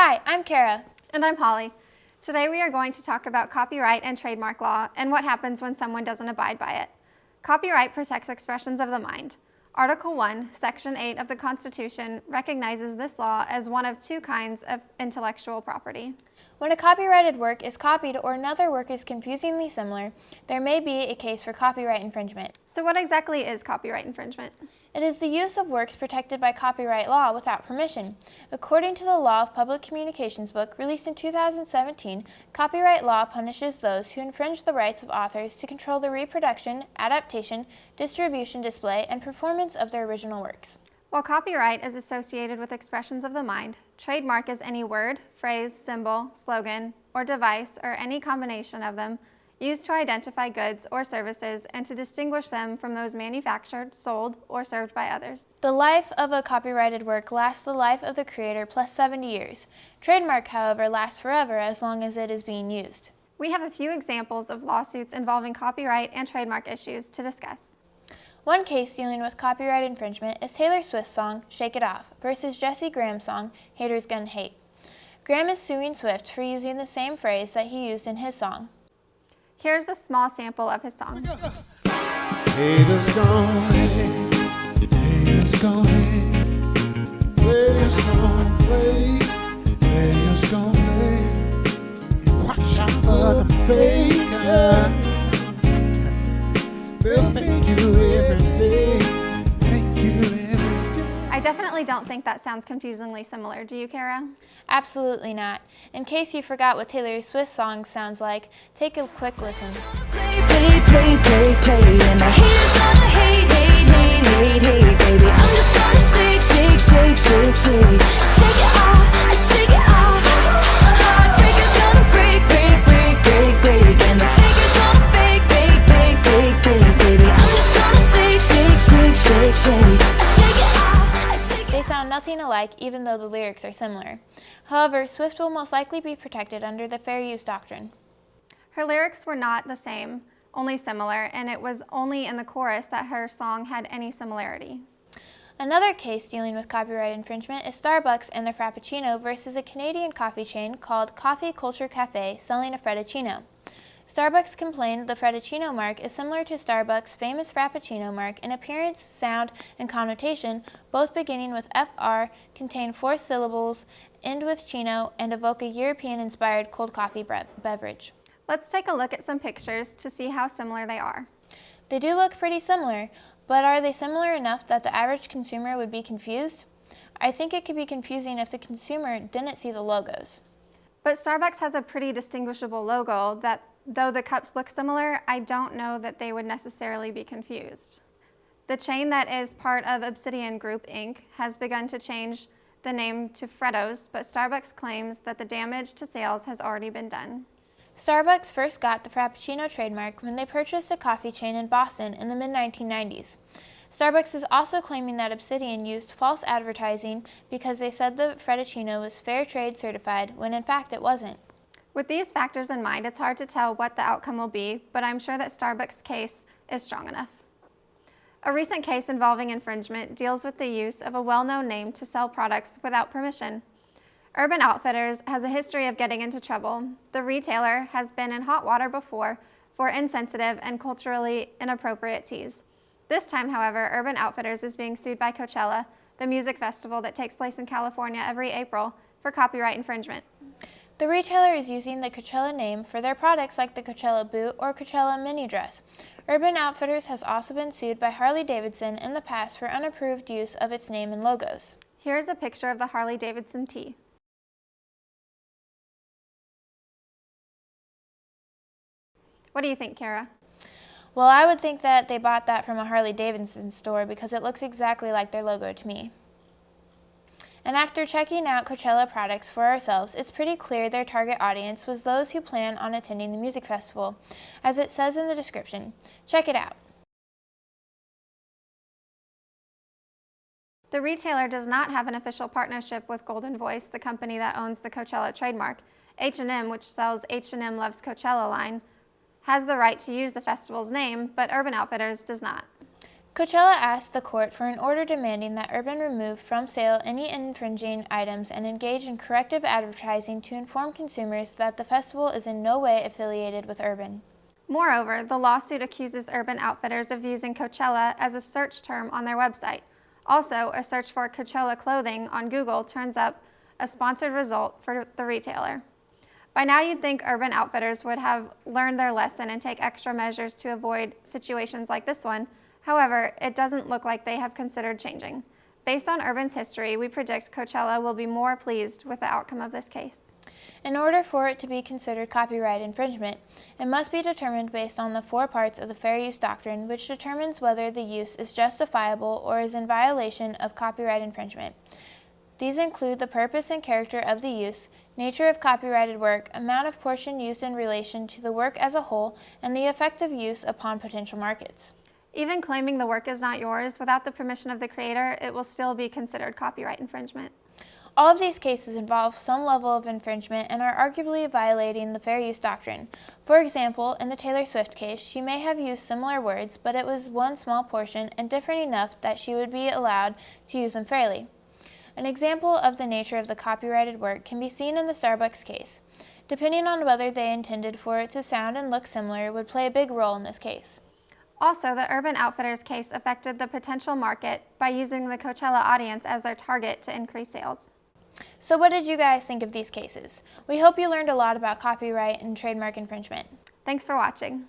Hi, I'm Kara. And I'm Holly. Today we are going to talk about copyright and trademark law and what happens when someone doesn't abide by it. Copyright protects expressions of the mind. Article 1, Section 8 of the Constitution recognizes this law as one of two kinds of intellectual property. When a copyrighted work is copied or another work is confusingly similar, there may be a case for copyright infringement. So what exactly is copyright infringement? It is the use of works protected by copyright law without permission. According to the Law of Public Communications book released in 2017, copyright law punishes those who infringe the rights of authors to control the reproduction, adaptation, distribution, display, and performance of their original works. While copyright is associated with expressions of the mind, trademark is any word, phrase, symbol, slogan, or device, or any combination of them, used to identify goods or services and to distinguish them from those manufactured, sold, or served by others. The life of a copyrighted work lasts the life of the creator plus 70 years. Trademark, however, lasts forever as long as it is being used. We have a few examples of lawsuits involving copyright and trademark issues to discuss. One case dealing with copyright infringement is Taylor Swift's song Shake It Off versus Jesse Graham's song Haters Gonna Hate. Graham is suing Swift for using the same phrase that he used in his song. Here's a small sample of his song. Haters gonna hate, haters gonna hate, players gonna play, players gonna play. Watch out for the faker. They'll make you every day, make you every day. I definitely don't think that sounds confusingly similar. Do you, Kara? Absolutely not. In case you forgot what Taylor Swift's song sounds like, take a quick listen. Play, play, play, play, play, and the haters gonna hate, hate, hate, hate, hate, baby. I'm just gonna shake, shake, shake, shake, shake. Shake it off, shake it off. Heartbreakers gonna break, break, break, break, break, and the fakers gonna fake, fake, fake, fake, fake, baby. I'm just gonna shake, shake, shake, shake, shake. Shake it off, shake it. They sound nothing alike, even though the lyrics are similar. However, Swift will most likely be protected under the fair use doctrine. Her lyrics were not the same, only similar, and it was only in the chorus that her song had any similarity. Another case dealing with copyright infringement is Starbucks and their Frappuccino versus a Canadian coffee chain called Coffee Culture Cafe selling a Frappuccino. Starbucks complained the Frappuccino mark is similar to Starbucks' famous Frappuccino mark in appearance, sound, and connotation, both beginning with FR, contain 4 syllables, end with chino, and evoke a European-inspired cold coffee beverage. Let's take a look at some pictures to see how similar they are. They do look pretty similar, but are they similar enough that the average consumer would be confused? I think it could be confusing if the consumer didn't see the logos. But Starbucks has a pretty distinguishable logo that, though the cups look similar, I don't know that they would necessarily be confused. The chain that is part of Obsidian Group, Inc. has begun to change the name to Freddo's, but Starbucks claims that the damage to sales has already been done. Starbucks first got the Frappuccino trademark when they purchased a coffee chain in Boston in the mid-1990s. Starbucks is also claiming that Obsidian used false advertising because they said the Frappuccino was fair trade certified when in fact it wasn't. With these factors in mind, it's hard to tell what the outcome will be, but I'm sure that Starbucks' case is strong enough. A recent case involving infringement deals with the use of a well-known name to sell products without permission. Urban Outfitters has a history of getting into trouble. The retailer has been in hot water before for insensitive and culturally inappropriate teas. This time, however, Urban Outfitters is being sued by Coachella, the music festival that takes place in California every April, for copyright infringement. The retailer is using the Coachella name for their products like the Coachella boot or Coachella mini dress. Urban Outfitters has also been sued by Harley-Davidson in the past for unapproved use of its name and logos. Here's a picture of the Harley-Davidson tee. What do you think, Kara? Well, I would think that they bought that from a Harley-Davidson store because it looks exactly like their logo to me. And after checking out Coachella products for ourselves, it's pretty clear their target audience was those who plan on attending the music festival, as it says in the description. Check it out. The retailer does not have an official partnership with Golden Voice, the company that owns the Coachella trademark. H&M, which sells H&M Loves Coachella line, has the right to use the festival's name, but Urban Outfitters does not. Coachella asked the court for an order demanding that Urban remove from sale any infringing items and engage in corrective advertising to inform consumers that the festival is in no way affiliated with Urban. Moreover, the lawsuit accuses Urban Outfitters of using Coachella as a search term on their website. Also, a search for Coachella clothing on Google turns up a sponsored result for the retailer. By now, you'd think Urban Outfitters would have learned their lesson and take extra measures to avoid situations like this one. However, it doesn't look like they have considered changing. Based on Urban's history, we predict Coachella will be more pleased with the outcome of this case. In order for it to be considered copyright infringement, it must be determined based on the 4 parts of the fair use doctrine, which determines whether the use is justifiable or is in violation of copyright infringement. These include the purpose and character of the use, nature of copyrighted work, amount of portion used in relation to the work as a whole, and the effect of use upon potential markets. Even claiming the work is not yours, without the permission of the creator, it will still be considered copyright infringement. All of these cases involve some level of infringement and are arguably violating the fair use doctrine. For example, in the Taylor Swift case, she may have used similar words, but it was one small portion and different enough that she would be allowed to use them fairly. An example of the nature of the copyrighted work can be seen in the Starbucks case. Depending on whether they intended for it to sound and look similar would play a big role in this case. Also, the Urban Outfitters case affected the potential market by using the Coachella audience as their target to increase sales. So what did you guys think of these cases? We hope you learned a lot about copyright and trademark infringement. Thanks for watching.